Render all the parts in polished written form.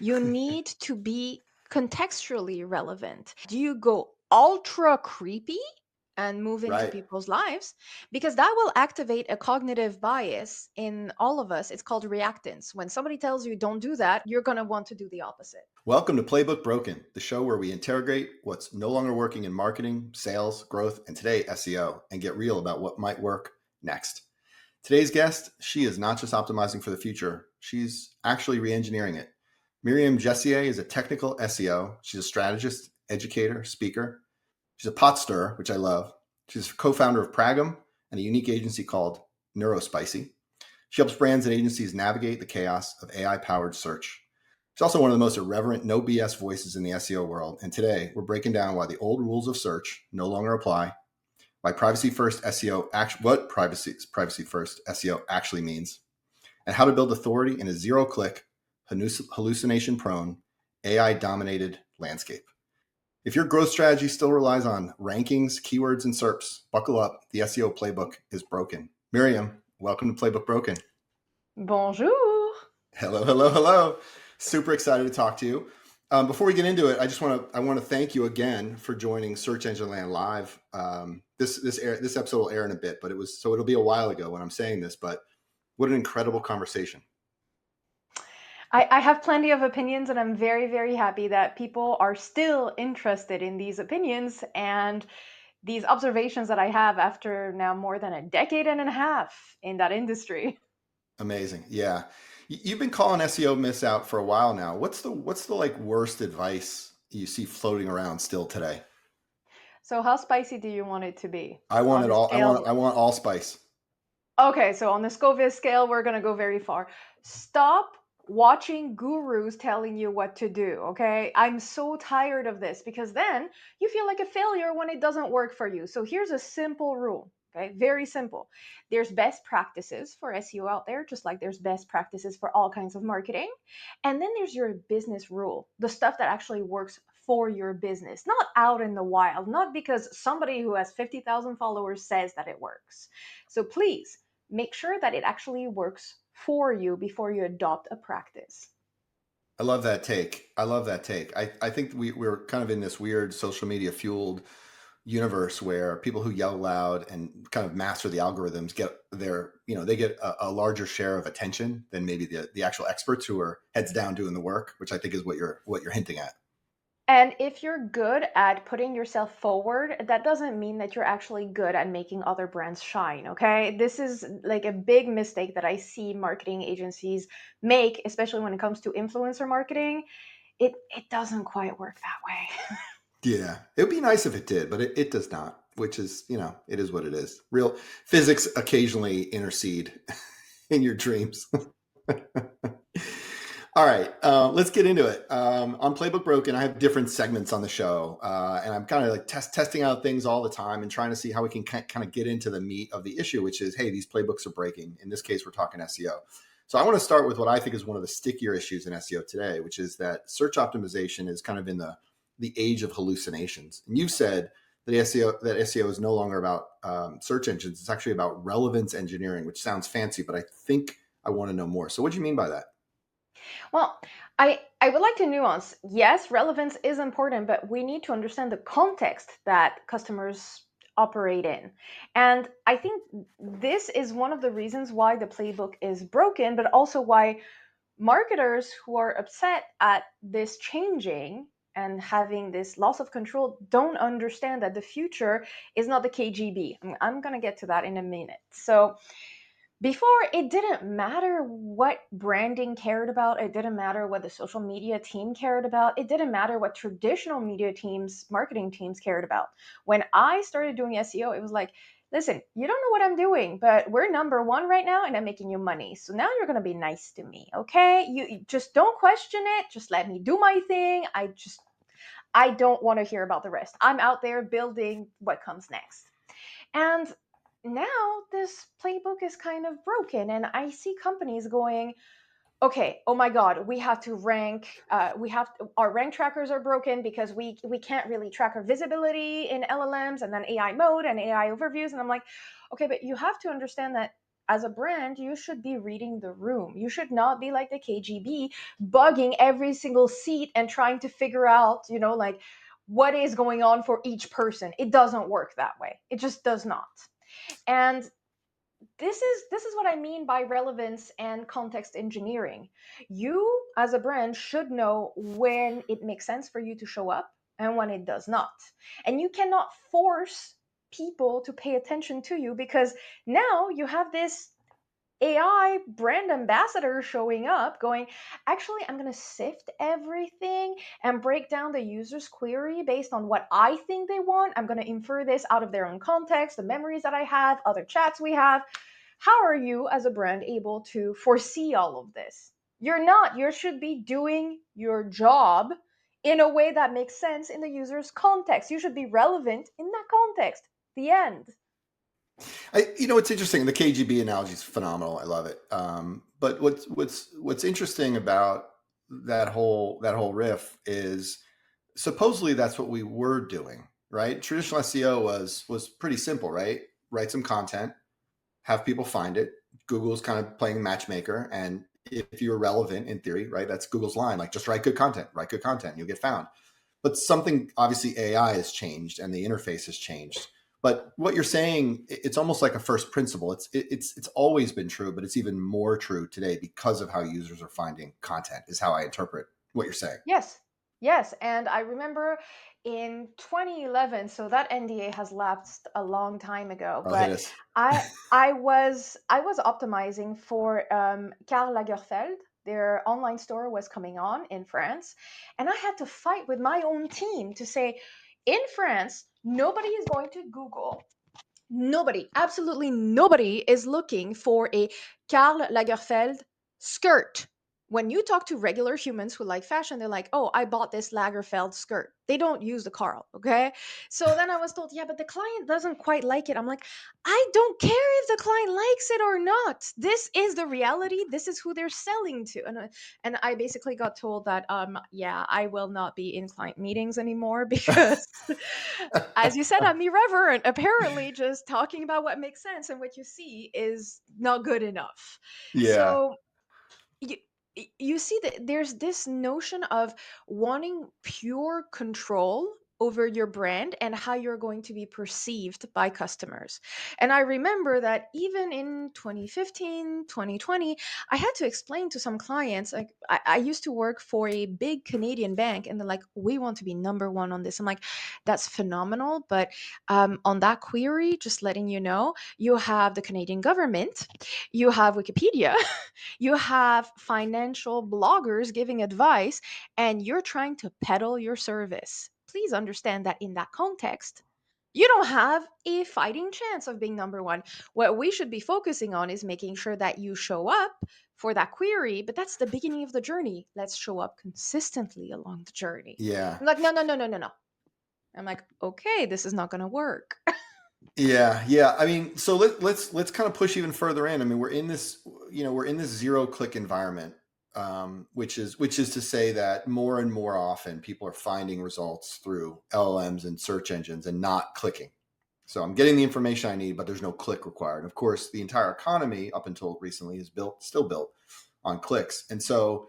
You need to be contextually relevant. Do you go ultra creepy and move into Right. people's lives? Because that will activate a cognitive bias in all of us. It's called reactance. When somebody tells you don't do that, you're going to want to do the opposite. Welcome to Playbook Broken, the show where we interrogate what's no longer working in marketing, sales, growth, and today SEO, and get real about what might work next. Today's guest, she is not just optimizing for the future, she's actually re-engineering it. Myriam Jessier is a technical SEO. She's a strategist, educator, speaker. She's a pot stirrer, which I love. She's co-founder of Pragm and a unique agency called Neurospicy. She helps brands and agencies navigate the chaos of AI-powered search. She's also one of the most irreverent, no BS voices in the SEO world. And today we're breaking down why the old rules of search no longer apply, why privacy first SEO what privacy first SEO actually means, and how to build authority in a zero-click, hallucination-prone, AI-dominated landscape. If your growth strategy still relies on rankings, keywords, and SERPs, buckle up. The SEO playbook is broken. Miriam, welcome to Playbook Broken. Bonjour. Hello, hello, hello. Super excited to talk to you. Before we get into it, I want to thank you again for joining Search Engine Land Live. This episode will air in a bit, but it'll be a while ago when I'm saying this. But what an incredible conversation! I have plenty of opinions, and I'm very, very happy that people are still interested in these opinions and these observations that I have after now more than a decade and a half in that industry. Amazing, yeah. You've been calling SEO myths out for a while now. What's the like worst advice you see floating around still today? So how spicy do you want it to be? I want On it the all. scale. I want allspice. Okay, so on the Scoville scale, we're going to go very far. Stop watching gurus telling you what to do, okay? I'm so tired of this because then you feel like a failure when it doesn't work for you. So here's a simple rule, okay? Very simple. There's best practices for SEO out there, just like there's best practices for all kinds of marketing. And then there's your business rule, the stuff that actually works for your business, not out in the wild, not because somebody who has 50,000 followers says that it works. So please make sure that it actually works for you before you adopt a practice. I love that take. I think we're kind of in this weird social media fueled universe where people who yell loud and kind of master the algorithms get they get a larger share of attention than maybe the actual experts who are heads down doing the work, which I think is what you're hinting at. And if you're good at putting yourself forward, that doesn't mean that you're actually good at making other brands shine, okay? This is like a big mistake that I see marketing agencies make, especially when it comes to influencer marketing. It doesn't quite work that way. Yeah, it would be nice if it did, but it does not, which is, it is what it is. Real physics occasionally intercede in your dreams. All right, let's get into it. On Playbook Broken, I have different segments on the show, and I'm kind of like testing out things all the time and trying to see how we can kind of get into the meat of the issue, which is, hey, these playbooks are breaking. In this case, we're talking SEO. So I want to start with what I think is one of the stickier issues in SEO today, which is that search optimization is kind of in the age of hallucinations. And you've said that SEO is no longer about search engines. It's actually about relevance engineering, which sounds fancy, but I think I want to know more. So what do you mean by that? Well, I would like to nuance. Yes, relevance is important, but we need to understand the context that customers operate in. And I think this is one of the reasons why the playbook is broken, but also why marketers who are upset at this changing and having this loss of control don't understand that the future is not the KGB. I'm going to get to that in a minute. So, before, it didn't matter what branding cared about. It didn't matter what the social media team cared about. It didn't matter what traditional media teams, marketing teams cared about. When I started doing SEO, it was like, listen, you don't know what I'm doing, but we're number one right now and I'm making you money. So now you're going to be nice to me, okay? You just don't question it. Just let me do my thing. I don't want to hear about the rest. I'm out there building what comes next. And now this playbook is kind of broken, and I see companies going, okay, oh my god, we have to rank, our rank trackers are broken because we can't really track our visibility in LLMs, and then AI mode and AI overviews. And I'm like, okay, but you have to understand that as a brand, you should be reading the room. You should not be like the KGB, bugging every single seat and trying to figure out, like what is going on for each person. It doesn't work that way. It just does not. And this is what I mean by relevance and context engineering. You as a brand should know when it makes sense for you to show up and when it does not. And you cannot force people to pay attention to you, because now you have this AI brand ambassador showing up going, actually, I'm going to sift everything and break down the user's query based on what I think they want. I'm going to infer this out of their own context, the memories that I have, other chats we have. How are you as a brand able to foresee all of this? You're not. You should be doing your job in a way that makes sense in the user's context. You should be relevant in that context. The end. It's interesting. The KGB analogy is phenomenal. I love it. But what's interesting about that whole riff is supposedly that's what we were doing, right? Traditional SEO was pretty simple, right? Write some content, have people find it. Google's kind of playing matchmaker, and if you're relevant in theory, right, that's Google's line, like just write good content, and you'll get found. But something, obviously AI has changed and the interface has changed. But what you're saying, it's almost like a first principle. It's always been true, but it's even more true today because of how users are finding content, is how I interpret what you're saying. Yes. Yes, and I remember in 2011, so that NDA has lapsed a long time ago, Oh, hit but us. I was optimizing for Karl Lagerfeld. Their online store was coming on in France, and I had to fight with my own team to say, in France, nobody is going to Google. Nobody, absolutely nobody is looking for a Karl Lagerfeld skirt. When you talk to regular humans who like fashion, they're like, oh, I bought this Lagerfeld skirt. They don't use the Karl, okay? So then I was told, yeah, but the client doesn't quite like it. I'm like, I don't care if the client likes it or not. This is the reality. This is who they're selling to. And I basically got told that, yeah, I will not be in client meetings anymore because as you said, I'm irreverent. Apparently, just talking about what makes sense and what you see is not good enough. Yeah. So you, you see that there's this notion of wanting pure control over your brand and how you're going to be perceived by customers. And I remember that even in 2015, 2020, I had to explain to some clients, like I used to work for a big Canadian bank, and they're like, we want to be number one on this. I'm like, that's phenomenal. But on that query, just letting you know, you have the Canadian government, you have Wikipedia, you have financial bloggers giving advice, and you're trying to peddle your service. Please understand that in that context, you don't have a fighting chance of being number one. What we should be focusing on is making sure that you show up for that query, but that's the beginning of the journey. Let's show up consistently along the journey. Yeah. I'm like, no, no, no, no, no, no. I'm like, okay, this is not going to work. Yeah, yeah. I mean, so let's kind of push even further in. I mean, we're in this zero click environment, which is to say that more and more often people are finding results through LLMs and search engines and not clicking. So I'm getting the information I need, but there's no click required. And of course, the entire economy up until recently is still built on clicks. And so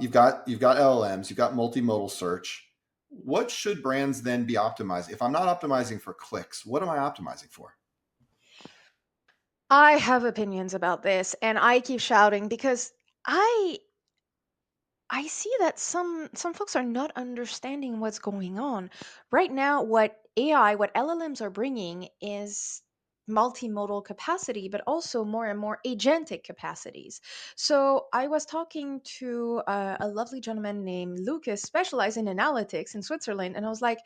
you've got LLMs, you've got multimodal search. What should brands then be optimized? If I'm not optimizing for clicks, what am I optimizing for? I have opinions about this, and I keep shouting because I I see that some folks are not understanding what's going on. Right now, what AI, what LLMs are bringing is multimodal capacity, but also more and more agentic capacities. So I was talking to a lovely gentleman named Lucas, specialized in analytics in Switzerland, and I was like,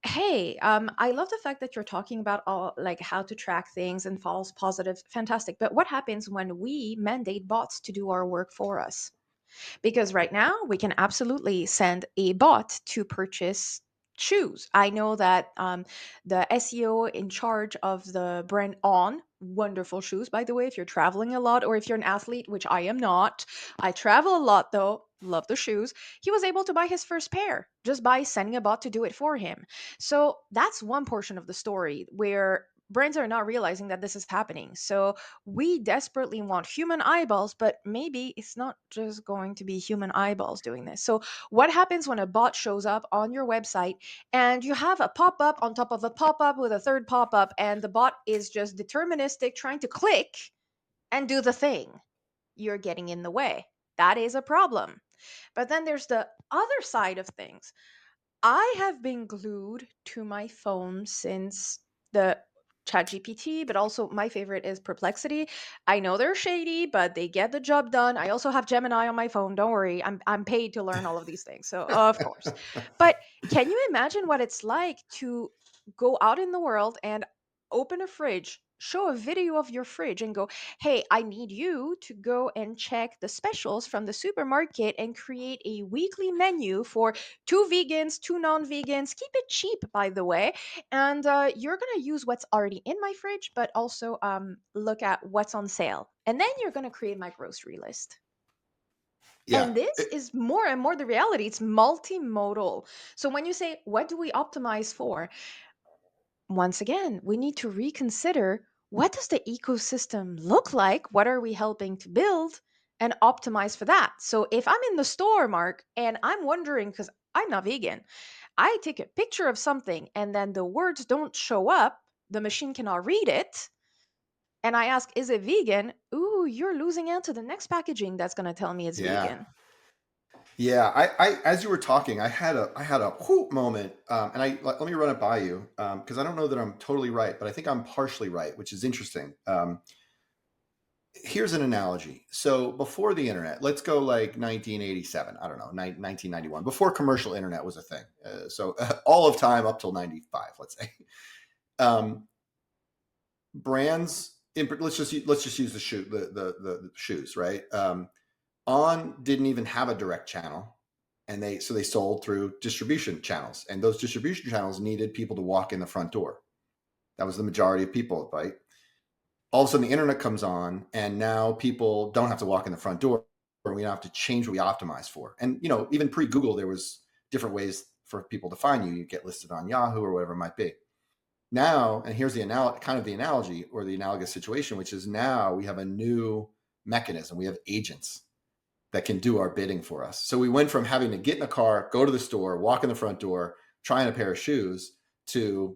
hey, I love the fact that you're talking about all like how to track things and false positives. Fantastic. But what happens when we mandate bots to do our work for us? Because right now we can absolutely send a bot to purchase shoes. I know that the SEO in charge of the brand On, wonderful shoes, by the way, if you're traveling a lot or if you're an athlete, which I am not. I travel a lot though, love the shoes. He was able to buy his first pair just by sending a bot to do it for him. So that's one portion of the story where brands are not realizing that this is happening. So we desperately want human eyeballs, but maybe it's not just going to be human eyeballs doing this. So what happens when a bot shows up on your website and you have a pop-up on top of a pop-up with a third pop-up, and the bot is just deterministic trying to click and do the thing? You're getting in the way. That is a problem. But then there's the other side of things. I have been glued to my phone since the ChatGPT, but also my favorite is Perplexity. I know they're shady, but they get the job done. I also have Gemini on my phone. Don't worry, I'm paid to learn all of these things, so of course. But can you imagine what it's like to go out in the world and open a fridge, show a video of your fridge, and go, "Hey, I need you to go and check the specials from the supermarket and create a weekly menu for two vegans, two non-vegans. Keep it cheap, by the way. And you're gonna use what's already in my fridge, but also look at what's on sale. And then you're gonna create my grocery list." Yeah. And this is more and more the reality. It's multimodal. So when you say, what do we optimize for? Once again, we need to reconsider, what does the ecosystem look like? What are we helping to build and optimize for that? So if I'm in the store, Mark, and I'm wondering, because I'm not vegan, I take a picture of something and then the words don't show up, the machine cannot read it, and I ask, is it vegan? Ooh, you're losing out to the next packaging that's going to tell me it's Yeah. vegan. Yeah, as you were talking, I had a whoop moment, and let me run it by you, because I don't know that I'm totally right, but I think I'm partially right, which is interesting. Here's an analogy. So before the internet, let's go like 1987. I don't know, 1991, before commercial internet was a thing. So all of time up till 95, let's say. Um, brands, let's just use the shoes, right? On didn't even have a direct channel, and they sold through distribution channels, and those distribution channels needed people to walk in the front door. That was the majority of people, right? All of a sudden the internet comes on, and now people don't have to walk in the front door, or we don't have to change what we optimize for. And even pre-Google, there was different ways for people to find you. You get listed on Yahoo or whatever it might be. Now, and here's the analogy or the analogous situation, which is now we have a new mechanism. We have agents that can do our bidding for us. So we went from having to get in a car, go to the store, walk in the front door, try on a pair of shoes, to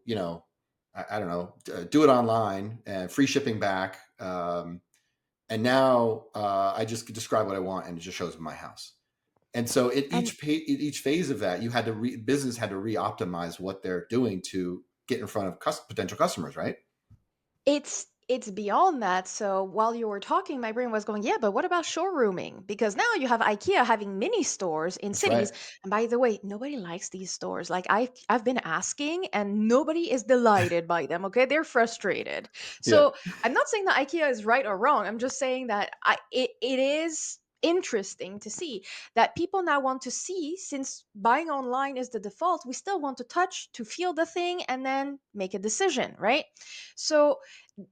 I don't know, do it online and free shipping back. And now I just describe what I want, and it just shows up in my house. And so at And each phase of that, you had to business had to re-optimize what they're doing to get in front of potential customers, right? it's beyond that. So while you were talking, my brain was going, yeah, but what about showrooming? Because now you have IKEA having mini stores in That's right. cities. And by the way, nobody likes these stores. Like I've been asking and nobody is delighted by them. Okay. They're frustrated. Yeah. So I'm not saying that IKEA is right or wrong. I'm just saying that it is interesting to see that people now want to see, since buying online is the default, we still want to touch, to feel the thing, and then make a decision, right? So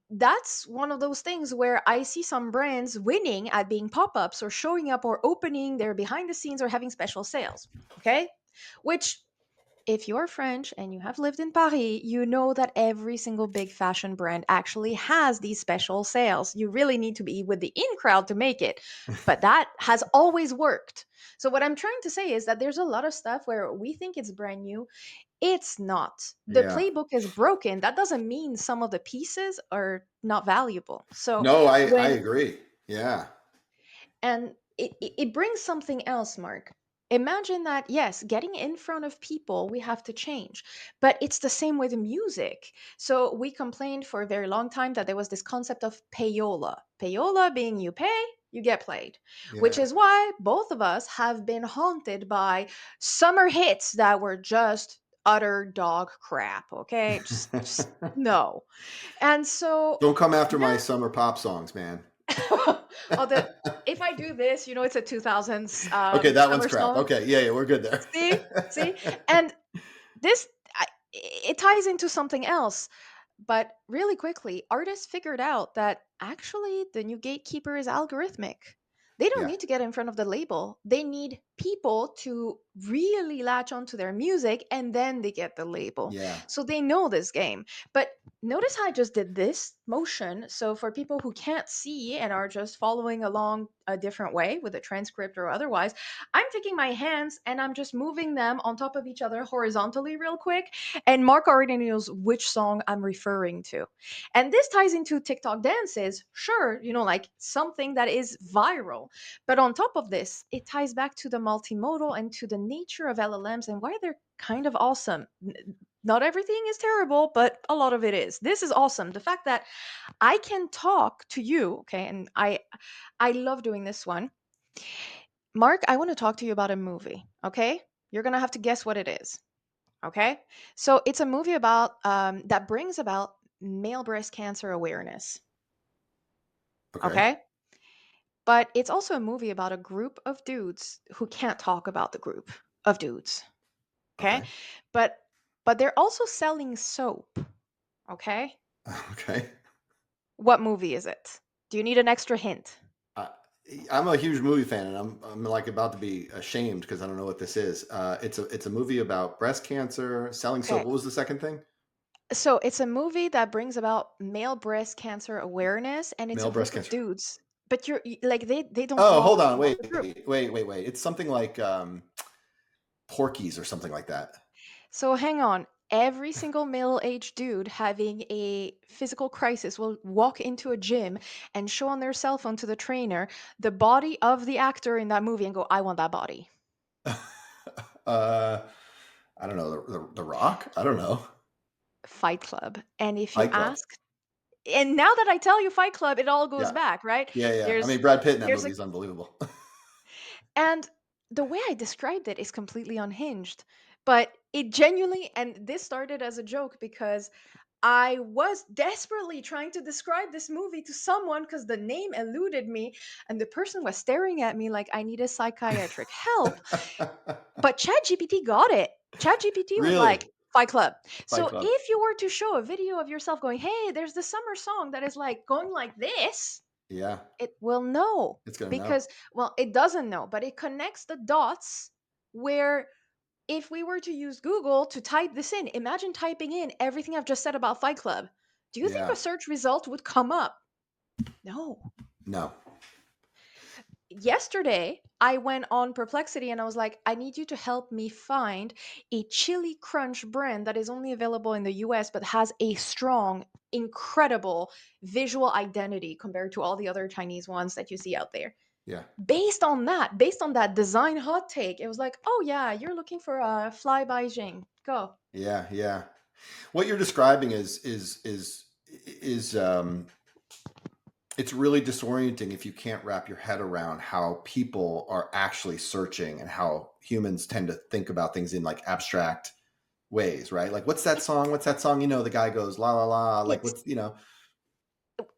that's one of those things where I see some brands winning at being pop-ups or showing up or opening their behind the scenes or having special sales. Okay. Which, if you're French and you have lived in Paris, you know that every single big fashion brand actually has these special sales. You really need to be with the in crowd to make it. But that has always worked. So, what I'm trying to say is that there's a lot of stuff where we think it's brand new. It's not. The Yeah. playbook is broken. That doesn't mean some of the pieces are not valuable. So, No, I when agree. Yeah. and it brings something else, Mark. Imagine that, yes, getting in front of people, we have to change. But it's the same with music. So we complained for a very long time that there was this concept of payola. Payola being you pay, you get played, which Yeah. is why both of us have been haunted by summer hits that were just utter dog crap. Okay. Just no. And so Don't come after my now, summer pop songs, man. although if I do this, it's a 2000s Okay, that one's summer crap. song. Okay, yeah, we're good there. See, see, and this it ties into something else. But really quickly, artists figured out that actually the new gatekeeper is algorithmic. They don't Yeah. need to get in front of the label. They need people to really latch onto their music, and then they get the label. Yeah. So they know this game. But notice how I just did this motion. So for people who can't see and are just following along a different way with a transcript or otherwise, I'm taking my hands and I'm just moving them on top of each other horizontally real quick. And Mark already knows which song I'm referring to. And this ties into TikTok dances. Sure, like something that is viral. But on top of this, it ties back to the multimodal and to the nature of LLMs and why they're kind of awesome. Not everything is terrible, but a lot of it is. This is awesome. The fact that I can talk to you, okay, and I love doing this one. Mark, I want to talk to you about a movie, okay? You're going to have to guess what it is, okay? So it's a movie about that brings about male breast cancer awareness, Okay. okay? But it's also a movie about a group of dudes who can't talk about the group of dudes, okay? Okay. But but they're also selling soap, okay? Okay. What movie is it? Do you need an extra hint? I, I'm a huge movie fan, and I'm like about to be ashamed because I don't know what this is. It's a movie about breast cancer, selling soap. Okay. What was the second thing? So it's a movie that brings about male breast cancer awareness, and it's a Male breast group of cancer. dudes. But like they don't Oh, hold talk on. about Wait, the group. wait. It's something like Porky's or something like that. So hang on. Every single middle-aged dude having a physical crisis will walk into a gym and show on their cell phone to the trainer the body of the actor in that movie and go, "I want that body." uh, I don't know. The Rock. I don't know. Fight Club. And if you Fight Club. ask, and now that I tell you Fight Club, it all goes Yeah. back, right? Yeah. I There's mean, Brad Pitt in that there's movie a is unbelievable. And the way I described it is completely unhinged. But it genuinely, and this started as a joke because I was desperately trying to describe this movie to someone because the name eluded me, and the person was staring at me like I needed psychiatric help. But ChatGPT got it. ChatGPT was Really? like, Fight Club. Fight So Club. if you were to show a video of yourself going, hey, there's the summer song that is like going like this, Yeah. it will know It's gonna know. because, well, it doesn't know, but it connects the dots where if we were to use Google to type this in, imagine typing in everything I've just said about Fight Club. Do you think a Yeah. search result would come up? No. No. Yesterday, I went on Perplexity and I was like, I need you to help me find a chili crunch brand that is only available in the US but has a strong, incredible visual identity compared to all the other Chinese ones that you see out there. Yeah. Based on that design hot take, it was like, oh yeah, you're looking for a fly Beijing. Go. Yeah. What you're describing is it's really disorienting if you can't wrap your head around how people are actually searching and how humans tend to think about things in like abstract ways, right? Like, what's that song? What's that song? The guy goes la la la. Like, It's what's.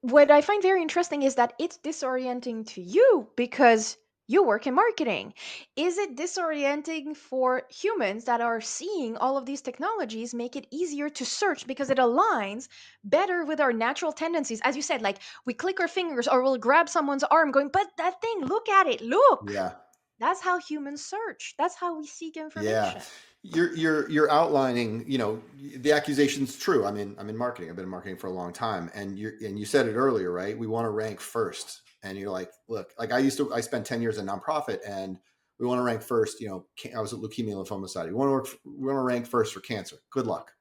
what I find very interesting is that it's disorienting to you because you work in marketing. Is it disorienting for humans that are seeing all of these technologies make it easier to search because it aligns better with our natural tendencies? As you said, like we click our fingers or we'll grab someone's arm going, but that thing, look at it, look. Yeah. That's how humans search. That's how we seek Yeah, information. you're outlining, the accusation's true. I'm in marketing. I've been in marketing for a long time, and you said it earlier, right? We want to rank first, and you're like, look, like I spent 10 years in nonprofit, and we want to rank first. I was at Leukemia and Lymphoma Society. We want to rank first for cancer. Good luck.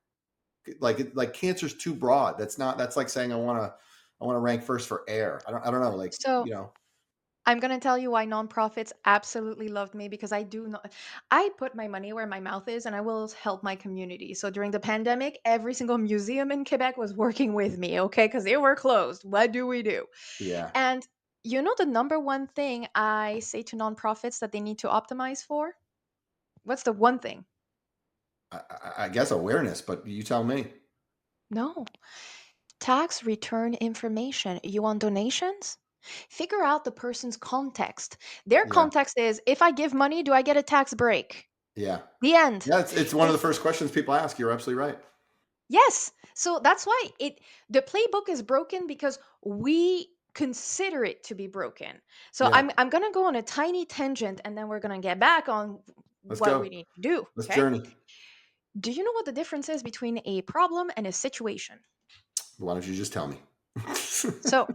Like cancer's too broad. That's like saying I want to rank first for air. I don't know. Like, So I'm going to tell you why nonprofits absolutely loved me because I do not, I put my money where my mouth is and I will help my community. So during the pandemic, every single museum in Quebec was working with me, okay? Because they were closed. What do we do? yeah. And the number one thing I say to nonprofits that they need to optimize for? What's the one thing? I guess awareness, but you tell me. No, tax return information. You want donations? Figure out the person's context. Their Yeah. context is if I give money, do I get a tax break? Yeah. The end. Yeah, it's one of the If first questions people ask. You're absolutely right. yes, so that's why it the playbook is broken because we consider it to be broken. So Yeah. I'm going to go on a tiny tangent, and then we're going to get back on Let's what we go. need to do. Let's Okay. journey. Do you know what the difference is between a problem and a situation? Why don't you just tell me? So,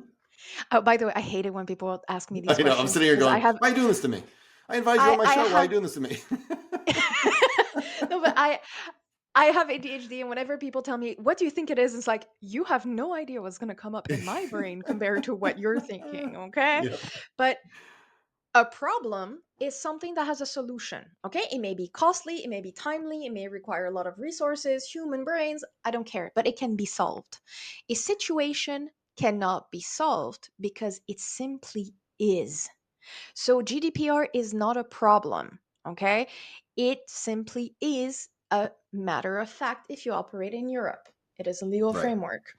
oh, by the way, I hate it when people ask me these I know. I'm questions sitting here because going, "Why are you doing this to me? I invited you on my I show. Why are you have doing this to me?" no, but I have ADHD, and whenever people tell me, "What do you think it is?" It's like, you have no idea what's going to come up in my brain compared to what you're thinking, okay? Yep. But a problem is something that has a solution, okay? It may be costly, it may be timely, it may require a lot of resources, human brains, I don't care, but it can be solved. A situation cannot be solved because it simply is. So GDPR is not a problem, okay? It simply is a matter of fact if you operate in Europe. It is a legal Right. framework.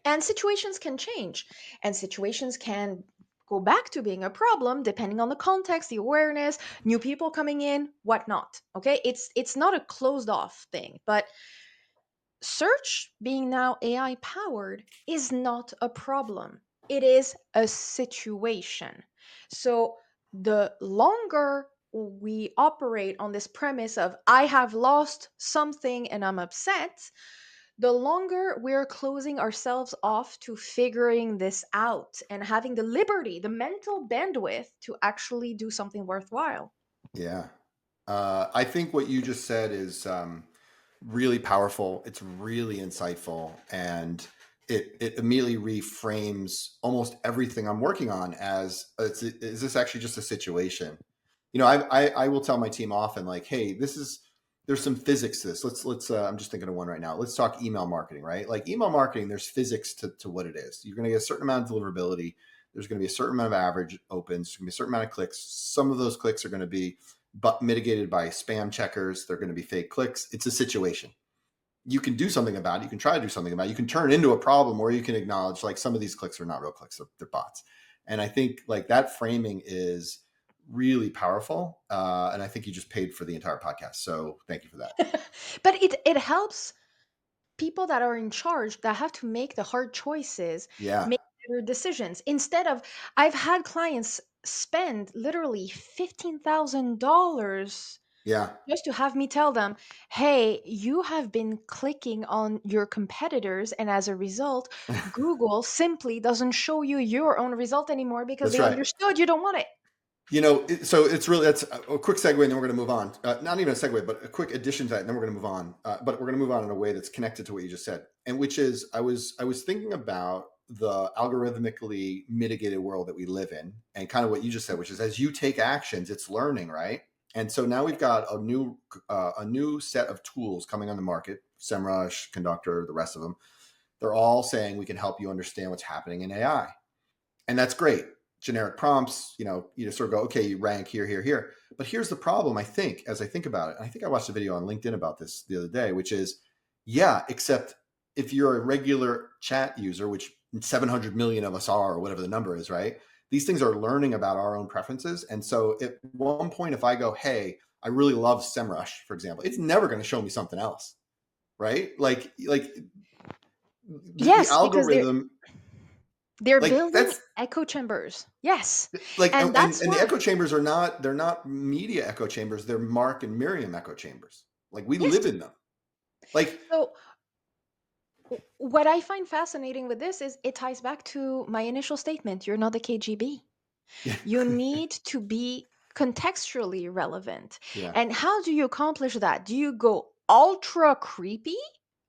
And situations can change, and situations can go back to being a problem depending on the context, the awareness, new people coming in, whatnot. Okay, it's not a closed off thing, but search being now AI powered is not a problem. It is a situation. So the longer we operate on this premise of I have lost something and I'm upset, the longer we're closing ourselves off to figuring this out and having the liberty, the mental bandwidth to actually do something worthwhile. Yeah. I think what you just said is really powerful. It's really insightful, and it immediately reframes almost everything I'm working on as is this actually just a situation? I will tell my team often, like, hey, there's some physics to this. Let's I'm just thinking of one right now. Let's talk email marketing, right? Like email marketing, there's physics to what it is. You're going to get a certain amount of deliverability. There's going to be a certain amount of average opens. There's going to be a certain amount of clicks. Some of those clicks are going to be but mitigated by spam checkers. They're going to be fake clicks. It's a situation. You can do something about it. You can try to do something about it. You can turn it into a problem, or you can acknowledge like some of these clicks are not real clicks, they're bots. And I think like that framing is really powerful. And I think you just paid for the entire podcast. So thank you for that. But it helps people that are in charge that have to make the hard choices Yeah. make better decisions instead of I've had clients spend literally $15,000 Yeah. just to have me tell them, hey, you have been clicking on your competitors, and as a result, Google simply doesn't show you your own result anymore because That's they right. understood you don't want it. So it's really, that's a quick segue, and then we're going to move on. Not even a segue, but a quick addition to that, and then we're going to move on. But we're going to move on in a way that's connected to what you just said, and which is I was thinking about the algorithmically mitigated world that we live in, and kind of what you just said, which is as you take actions, it's learning, right? And so now we've got a new set of tools coming on the market. SEMrush, Conductor, the rest of them. They're all saying we can help you understand what's happening in AI, and that's great. Generic prompts, you just sort of go, okay, you rank here, here, here. But here's the problem, I think, as I think about it, and I think I watched a video on LinkedIn about this the other day, which is, yeah, except if you're a regular chat user, which 700 million of us are, or whatever the number is, right? These things are learning about our own preferences. And so at one point, if I go, hey, I really love SEMrush, for example, it's never going to show me something else, right? Like the Yes, because algorithm, they're like building that's echo chambers. Yes. like And that's and the why. echo chambers are not, they're not media echo chambers, they're Marc and Miriam echo chambers. Like we Yes. live in them. Like So what I find fascinating with this is it ties back to my initial statement. You're not the KGB. yeah. You need to be contextually relevant. Yeah. And how do you accomplish that? Do you go ultra creepy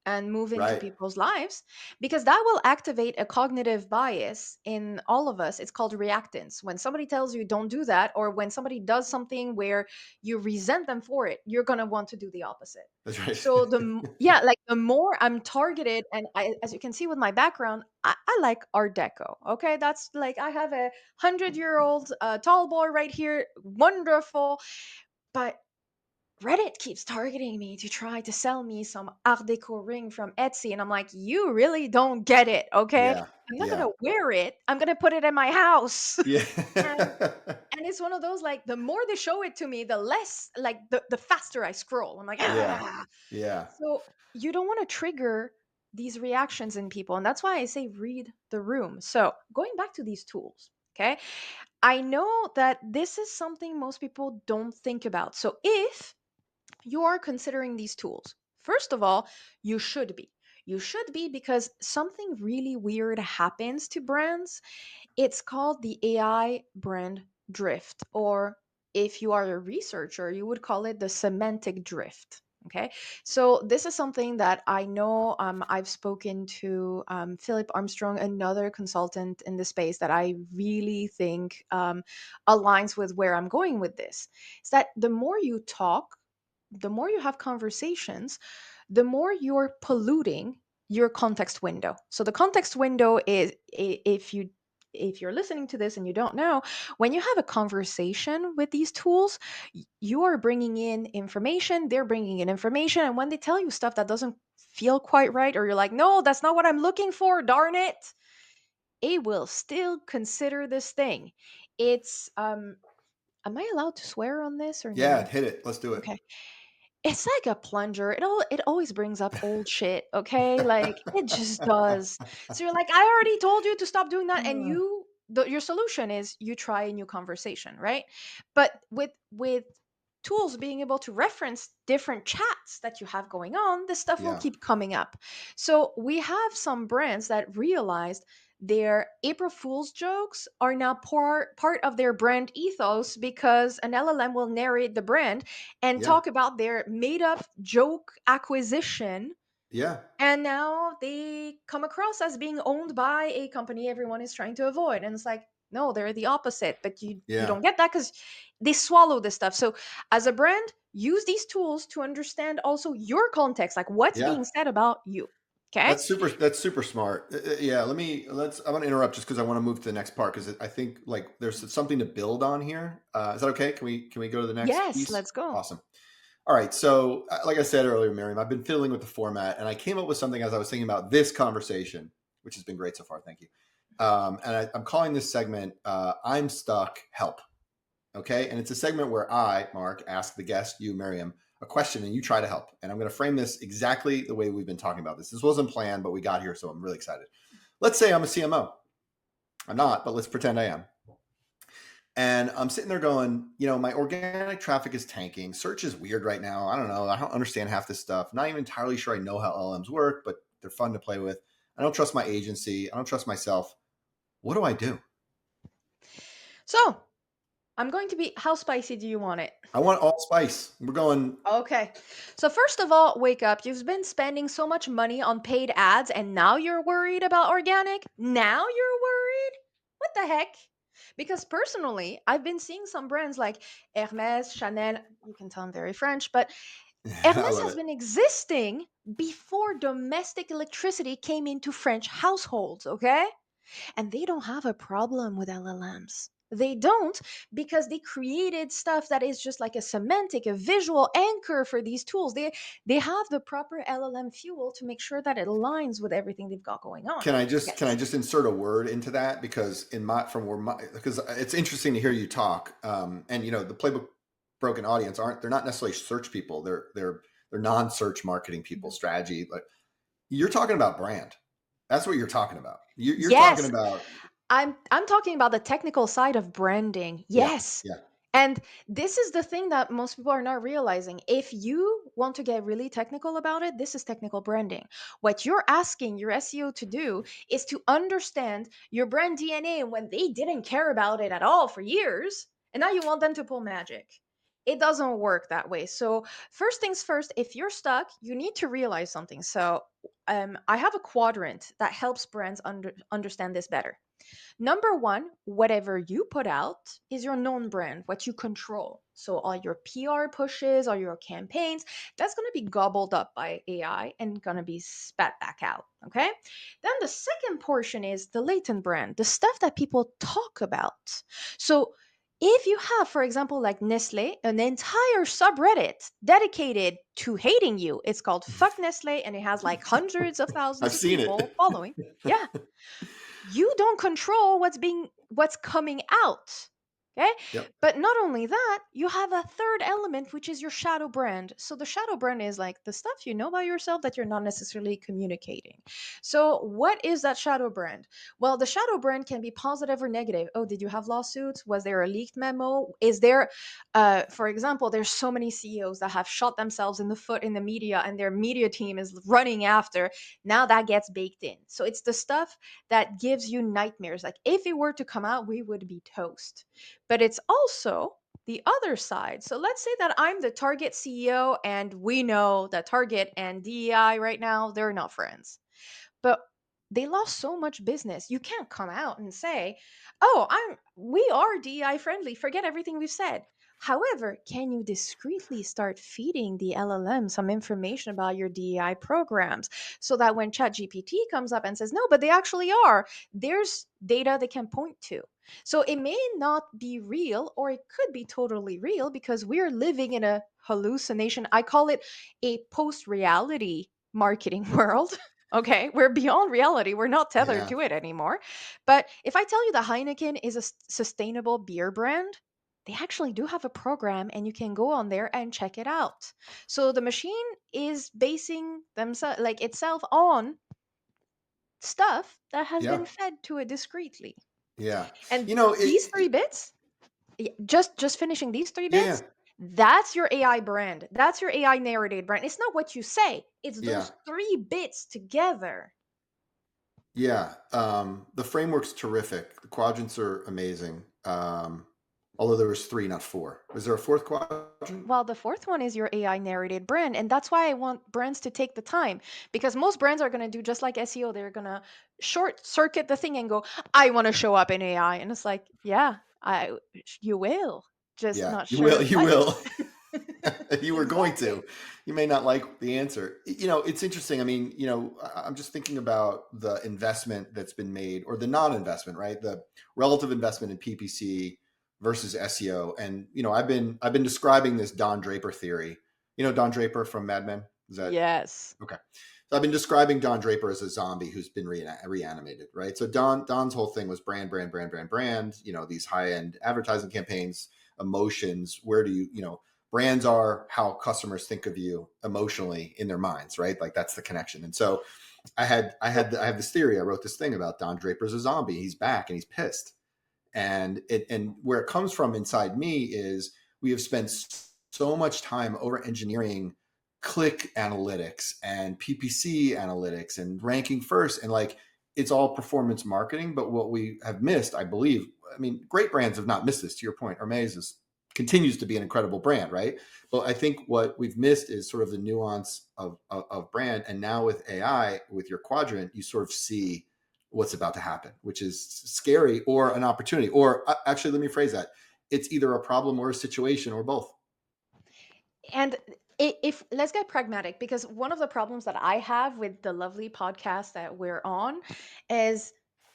and move into Right. people's lives? Because that will activate a cognitive bias in all of us. It's called reactance. When somebody tells you don't do that, or when somebody does something where you resent them for it, you're going to want to do the opposite. That's right. So yeah, like the more I'm targeted, and as you can see with my background, I like Art Deco. Okay, that's like I have a 100-year-old tall boy right here, wonderful. But Reddit keeps targeting me to try to sell me some Art Deco ring from Etsy, and I'm like, you really don't get it, okay? Yeah. I'm not Yeah. gonna wear it. I'm gonna put it in my house. Yeah. and and it's one of those like the more they show it to me, the less like the faster I scroll. I'm like, Yeah. ah. Yeah. So you don't want to trigger these reactions in people. And that's why I say read the room. So, going back to these tools, okay? I know that this is something most people don't think about. So, if you are considering these tools, first of all, you should be. You should be because something really weird happens to brands. It's called the AI brand drift, or if you are a researcher, you would call it the semantic drift. Okay, so this is something that I know, I've spoken to Philip Armstrong, another consultant in the space, that I really think aligns with where I'm going with this. Is that the more you talk, the more you have conversations, the more you're polluting your context window. So the context window is, if you're listening to this and you don't know, when you have a conversation with these tools, you are bringing in information, they're bringing in information, and when they tell you stuff that doesn't feel quite right, or you're like, no, that's not what I'm looking for, darn it will still consider this thing. It's am I allowed to swear on this or Yeah, no? hit it. Let's do it. Okay. It's like a plunger. It always brings up old shit, okay? Like, it just does. So you're like, "I already told you to stop doing that," and your solution is you try a new conversation, right? But with tools being able to reference different chats that you have going on, this stuff will Yeah, keep coming up. So we have some brands that realized their April Fool's jokes are now part of their brand ethos, because an LLM will narrate the brand and yeah, talk about their made up joke acquisition. yeah, And now they come across as being owned by a company everyone is trying to avoid. And it's like, no, they're the opposite. But you yeah, don't get that because they swallow this stuff. So as a brand, use these tools to understand also your context, like what's yeah. being said about you. Okay. That's super smart. Yeah, let's. I want to interrupt just because I want to move to the next part because I think like there's something to build on here. Is that okay? Can we go to the next Yes, piece? let's go. Awesome. All right. So, like I said earlier, Miriam, I've been fiddling with the format, and I came up with something as I was thinking about this conversation, which has been great so far. Thank you. I'm calling this segment "I'm Stuck, Help." Okay, and it's a segment where I, Marc, ask the guest, you, Miriam, a question, and you try to help. And I'm going to frame this exactly the way we've been talking about this. This wasn't planned, but we got here, so I'm really excited. Let's say I'm a CMO. I'm not, but let's pretend I am. And I'm sitting there going, my organic traffic is tanking. Search is weird right now. I don't know. I don't understand half this stuff. Not even entirely sure I know how LLMs work, but they're fun to play with. I don't trust my agency. I don't trust myself. What do I do? So I'm going to be, how spicy do you want it? I want all spice. We're going, Okay. So first of all, wake up. You've been spending so much money on paid ads and now you're worried about organic? Now you're worried? What the heck? Because personally, I've been seeing some brands like Hermes, Chanel, you can tell I'm very French, but I Hermes love has it. been existing before domestic electricity came into French households, okay? And they don't have a problem with LLMs. They don't, because they created stuff that is just like a semantic, a visual anchor for these tools. They have the proper LLM fuel to make sure that it aligns with everything they've got going on. Can I Yes. just insert a word into that because because it's interesting to hear you talk, and the Playbook Broken audience they're not necessarily search people, they're non-search marketing people, Mhm. strategy. Like, you're talking about brand. That's what you're talking about. You're talking Yes, about. I'm talking about the technical side of branding. Yeah, Yes. yeah. And this is the thing that most people are not realizing. If you want to get really technical about it, this is technical branding. What you're asking your SEO to do is to understand your brand DNA when they didn't care about it at all for years, and now you want them to pull magic. It doesn't work that way. So, first things first, if you're stuck, you need to realize something. So, I have a quadrant that helps brands understand this better. Number one, whatever you put out is your known brand, what you control. So all your PR pushes, all your campaigns, that's going to be gobbled up by AI and going to be spat back out. Okay. Then the second portion is the latent brand, the stuff that people talk about. So if you have, for example, like Nestle, an entire subreddit dedicated to hating you, it's called Fuck Nestle, and it has like hundreds of I've thousands of seen it. people following. Yeah, you don't control what's coming out. Okay. Yep. But not only that, you have a third element, which is your shadow brand. So the shadow brand is like the stuff you know about yourself that you're not necessarily communicating. So what is that shadow brand? Well, the shadow brand can be positive or negative. Oh, did you have lawsuits? Was there a leaked memo? Is there, for example, there's so many CEOs that have shot themselves in the foot in the media and their media team is running after. Now that gets baked in. So it's the stuff that gives you nightmares. Like if it were to come out, we would be toast. But it's also the other side. So let's say that I'm the Target CEO and we know that Target and DEI right now, they're not friends. But they lost so much business. You can't come out and say, "Oh, we are DEI friendly. Forget everything we've said." However, can you discreetly start feeding the LLM some information about your DEI programs so that when ChatGPT comes up and says, "No, but they actually are," there's data they can point to. So it may not be real or it could be totally real because we're living in a hallucination. I call it a post-reality marketing world. Okay, we're beyond reality. We're not tethered Yeah. to it anymore. But if I tell you that Heineken is a sustainable beer brand, they actually do have a program and you can go on there and check it out. So the machine is basing themselves like itself on stuff that has Yeah. been fed to it discreetly. Yeah. And You know, these three bits, just finishing these three yeah. bits, that's your AI brand. That's your AI narrated brand. It's not what you say. It's Yeah. those three bits together. Yeah. The framework's terrific. The quadrants are amazing. Although there was three, not four. Was there a fourth quadrant? Well, the fourth one is your AI narrated brand. And that's why I want brands to take the time because most brands are going to do just like SEO. They're going to short circuit the thing and go, I want to show up in AI. And it's like, yeah, you will. Just Yeah. not You will. sure You what. will. You were going Exactly. to. You may not like the answer. It's interesting. I mean, I'm just thinking about the investment that's been made or the non-investment, right? The relative investment in PPC versus SEO. And, I've been describing this Don Draper theory. You know Don Draper from Mad Men? Is that Yes. okay? So I've been describing Don Draper as a zombie who's been reanimated, right? So Don's whole thing was brand, brand, brand, brand, brand. These high-end advertising campaigns, emotions. Where do brands are how customers think of you emotionally in their minds, right? Like that's the connection. And so I have this theory. I wrote this thing about Don Draper's a zombie. He's back and he's pissed. And where it comes from inside me is we have spent so much time over engineering click analytics and PPC analytics and ranking first, and like it's all performance marketing. But what we have missed, I believe, I mean, great brands have not missed this. To your point, Hermes continues to be an incredible brand, right? But I think what we've missed is sort of the nuance of brand. And now with AI, with your quadrant, you sort of see what's about to happen, which is scary or an opportunity. Or actually, let me phrase that: it's either a problem or a situation or both. And if let's get pragmatic, because one of the problems that I have with the lovely podcast that we're on is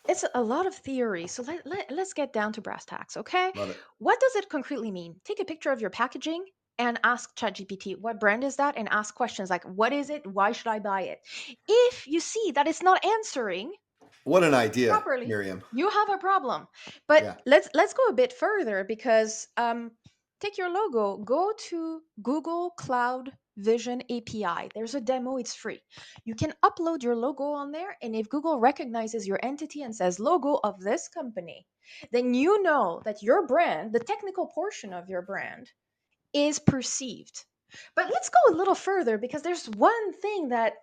it's a lot of theory. So let's get down to brass tacks, okay? Love it. What does it concretely mean? Take a picture of your packaging and ask ChatGPT, what brand is that? And ask questions like, what is it? Why should I buy it? If you see that it's not answering, What an idea, properly, Miriam. you have a problem. But Yeah. let's go a bit further because take your logo, go to Google Cloud Vision API. There's a demo, it's free. You can upload your logo on there, and if Google recognizes your entity and says logo of this company, then you know that your brand, the technical portion of your brand, is perceived. But let's go a little further because there's one thing that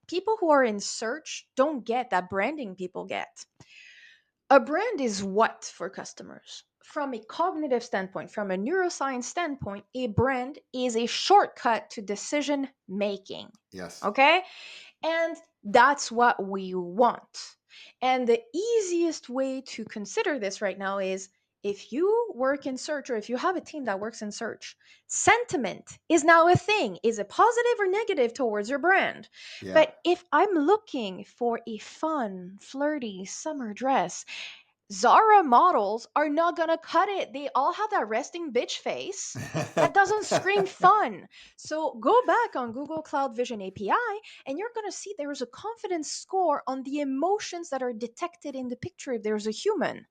people who are in search don't get that branding people get. A brand is what for customers? From a cognitive standpoint, from a neuroscience standpoint, a brand is a shortcut to decision making. Yes. Okay? And that's what we want. And the easiest way to consider this right now is if you work in search or if you have a team that works in search, sentiment is now a thing. Is it positive or negative towards your brand? Yeah. But if I'm looking for a fun, flirty summer dress, Zara models are not gonna cut it. They all have that resting bitch face. That doesn't scream fun. So go back on Google Cloud Vision API and you're gonna see there is a confidence score on the emotions that are detected in the picture if there's a human.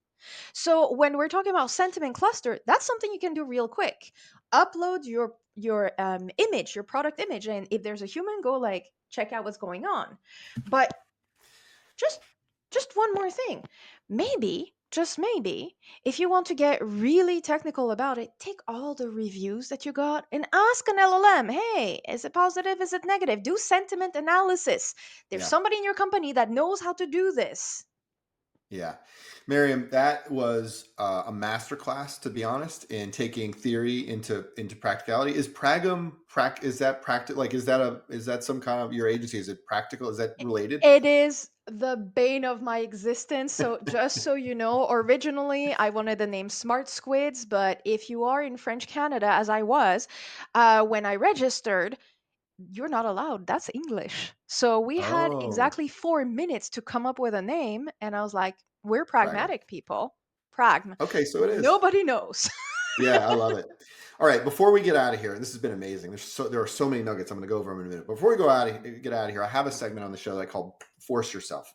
So when we're talking about sentiment cluster, that's something you can do real quick. Upload your image, your product image, and if there's a human, go like check out what's going on. But just one more thing. Maybe, just maybe, if you want to get really technical about it, take all the reviews that you got and ask an LLM, hey, is it positive? Is it negative? Do sentiment analysis. There's Yeah. somebody in your company that knows how to do this. Yeah. Miriam, that was a masterclass, to be honest, in taking theory into practicality. Is is that practical? Like, is that some kind of your agency? Is it practical? Is that related? It is the bane of my existence. So, just so you know, originally I wanted the name Smart Squids, but if you are in French Canada, as I was, when I registered, you're not allowed. That's English. So, we had Oh, exactly 4 minutes to come up with a name. And I was like, we're Pragm. pragmatic people. Pragm. Okay, so it is. Nobody knows. Yeah, I love it. All right, before we get out of here, this has been amazing. There are so many nuggets I'm going to go over them in a minute. Before we get out of here, I have a segment on the show that I call "Force Yourself."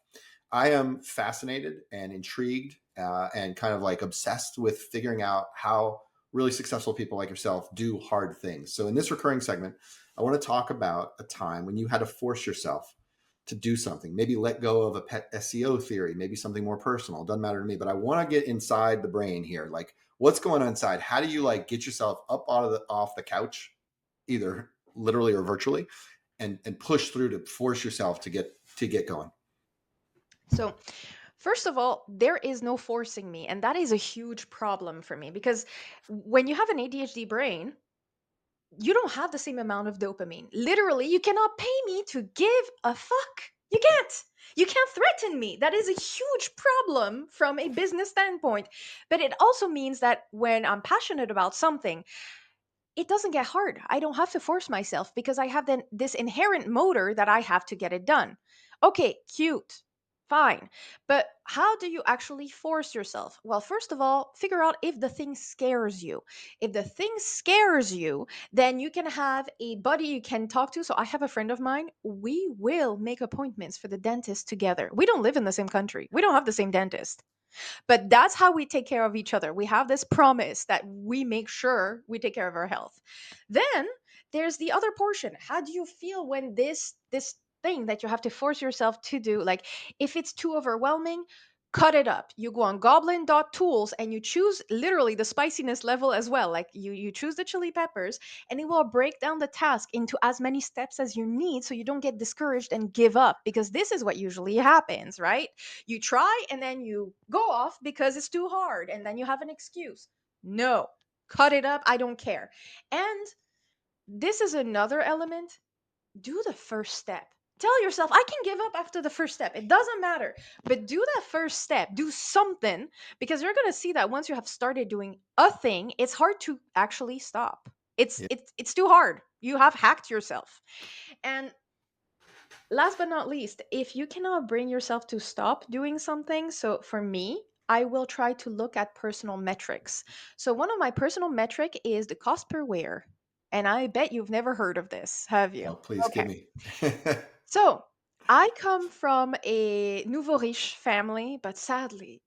I am fascinated and intrigued and kind of like obsessed with figuring out how really successful people like yourself do hard things. So in this recurring segment, I want to talk about a time when you had to force yourself to do something, maybe let go of a pet SEO theory, maybe something more personal. It doesn't matter to me, but I want to get inside the brain here. Like, what's going on inside? How do you like get yourself up off the couch, either literally or virtually, and push through to force yourself to get going? So, first of all, there is no forcing me. And that is a huge problem for me because when you have an ADHD brain, you don't have the same amount of dopamine. Literally, you cannot pay me to give a fuck. You can't. You can't threaten me. That is a huge problem from a business standpoint. But it also means that when I'm passionate about something, it doesn't get hard. I don't have to force myself because I have this inherent motor that I have to get it done. Okay, cute. Fine. But how do you actually force yourself? Well, first of all, figure out if the thing scares you. If the thing scares you, then you can have a buddy you can talk to. So I have a friend of mine. We will make appointments for the dentist together. We don't live in the same country. We don't have the same dentist. But that's how we take care of each other. We have this promise that we make sure we take care of our health. Then there's the other portion. How do you feel when this thing that you have to force yourself to do, like if it's too overwhelming, cut it up. You go on goblin.tools and you choose literally the spiciness level as well. Like you choose the chili peppers and it will break down the task into as many steps as you need so you don't get discouraged and give up because this is what usually happens, right? You try and then you go off because it's too hard and then you have an excuse. No, cut it up. I don't care. And this is another element. Do the first step. Tell yourself, I can give up after the first step. It doesn't matter. But do that first step. Do something because you're going to see that once you have started doing a thing, it's hard to actually stop. Yeah. It's too hard. You have hacked yourself. And last but not least, if you cannot bring yourself to stop doing something, so for me, I will try to look at personal metrics. So one of my personal metric is the cost per wear. And I bet you've never heard of this, have you? Oh, please give Okay. me. So I come from a nouveau riche family, but sadly,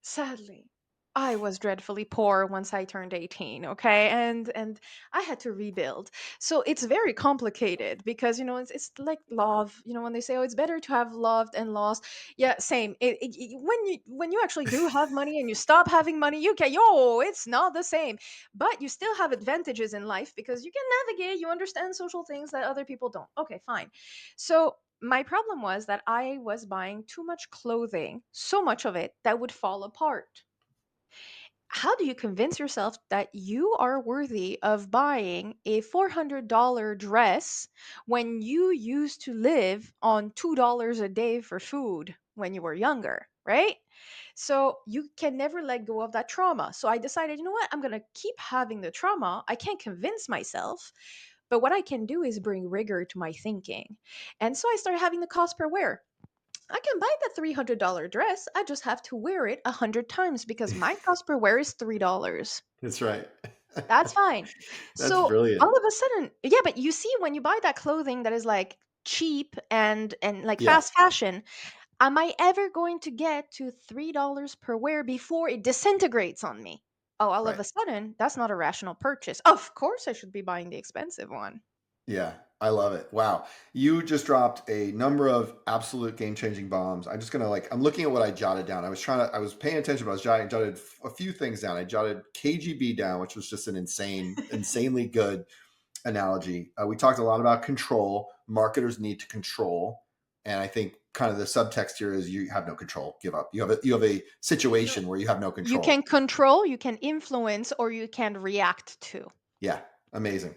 I was dreadfully poor once I turned 18, okay? And I had to rebuild. So it's very complicated because it's like love, when they say oh it's better to have loved and lost. Yeah, same. When you actually do have money and you stop having money, you can it's not the same. But you still have advantages in life because you can navigate, you understand social things that other people don't. Okay, fine. So my problem was that I was buying too much clothing, so much of it that would fall apart. How do you convince yourself that you are worthy of buying a $400 dress when you used to live on $2 a day for food when you were younger, right? So you can never let go of that trauma. So I decided, you know what? I'm going to keep having the trauma. I can't convince myself, but what I can do is bring rigor to my thinking. And so I started having the cost per wear. I can buy the $300 dress. I just have to wear it 100 times because my cost per wear is $3. That's right. That's fine. That's So brilliant. all of a sudden, yeah, but you see, when you buy that clothing that is like cheap and like Yeah. fast fashion, Am I ever going to get to $3 per wear before it disintegrates on me? Oh, all of Right. a sudden, that's not a rational purchase. Of course, I should be buying the expensive one. Yeah, I love it. Wow. You just dropped a number of absolute game-changing bombs. I'm just gonna I'm looking at what I jotted down. I was paying attention, but I was jotted a few things down. I jotted KGB down, which was just an insanely good analogy. We talked a lot about control. Marketers need to control, and I think kind of the subtext here is you have no control. Give up. You have a No. situation where you have no You control. can control, you can influence, or you can react to. Yeah, amazing.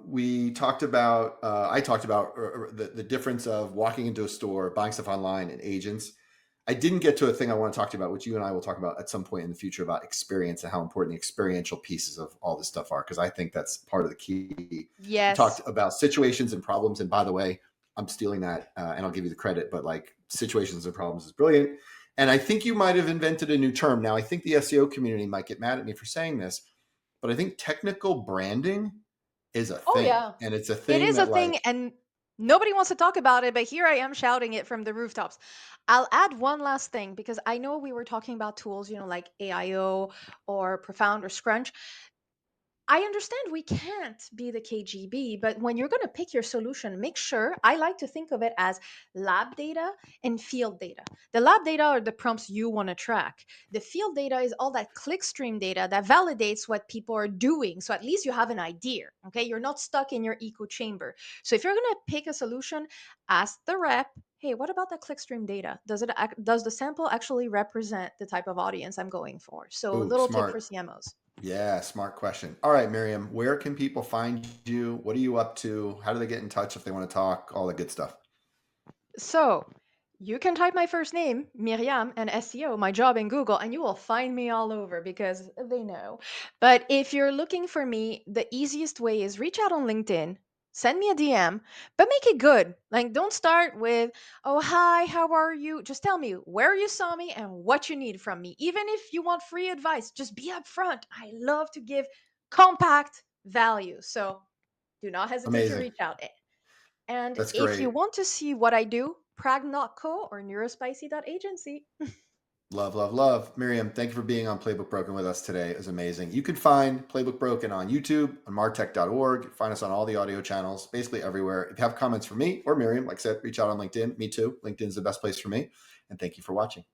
We talked about, I talked about the difference of walking into a store, buying stuff online, and agents. I didn't get to a thing I want to talk to you about, which you and I will talk about at some point in the future about experience and how important the experiential pieces of all this stuff are, because I think that's part of the key. You talked Yes. about situations and problems. And by the way, I'm stealing that and I'll give you the credit, but like situations and problems is brilliant. And I think you might have invented a new term. Now, I think the SEO community might get mad at me for saying this, but I think technical branding is a Oh, thing. yeah. And it's a It thing is a that thing, and nobody wants to talk about it, but here I am shouting it from the rooftops. I'll add one last thing because I know we were talking about tools, like AIO or Profound or Scrunch. I understand we can't be the KGB, but when you're going to pick your solution, make sure I like to think of it as lab data and field data. The lab data are the prompts you want to track. The field data is all that clickstream data that validates what people are doing. So at least you have an idea. Okay. You're not stuck in your echo chamber. So if you're going to pick a solution, ask the rep, hey, what about the clickstream data? Does the sample actually represent the type of audience I'm going for? So ooh, little tip for smart. CMOs. Yeah, smart question. All right, Miriam, where can people find you? What are you up to? How do they get in touch if they want to talk? All the good stuff. So you can type my first name, Miriam, and SEO, my job in Google, and you will find me all over because they know. But if you're looking for me, the easiest way is reach out on LinkedIn, send me a DM, but make it good. Like, don't start with, oh, hi, how are you? Just tell me where you saw me and what you need from me. Even if you want free advice, just be upfront. I love to give compact value. So do not hesitate to Amazing. reach out. And That's if you great. want to see what I do, Pragm.co or Neurospicy.agency. Love, love, love. Miriam, thank you for being on Playbook Broken with us today. It was amazing. You can find Playbook Broken on YouTube, on martech.org. Find us on all the audio channels, basically everywhere. If you have comments for me or Miriam, like I said, reach out on LinkedIn. Me too. LinkedIn's the best place for me. And thank you for watching.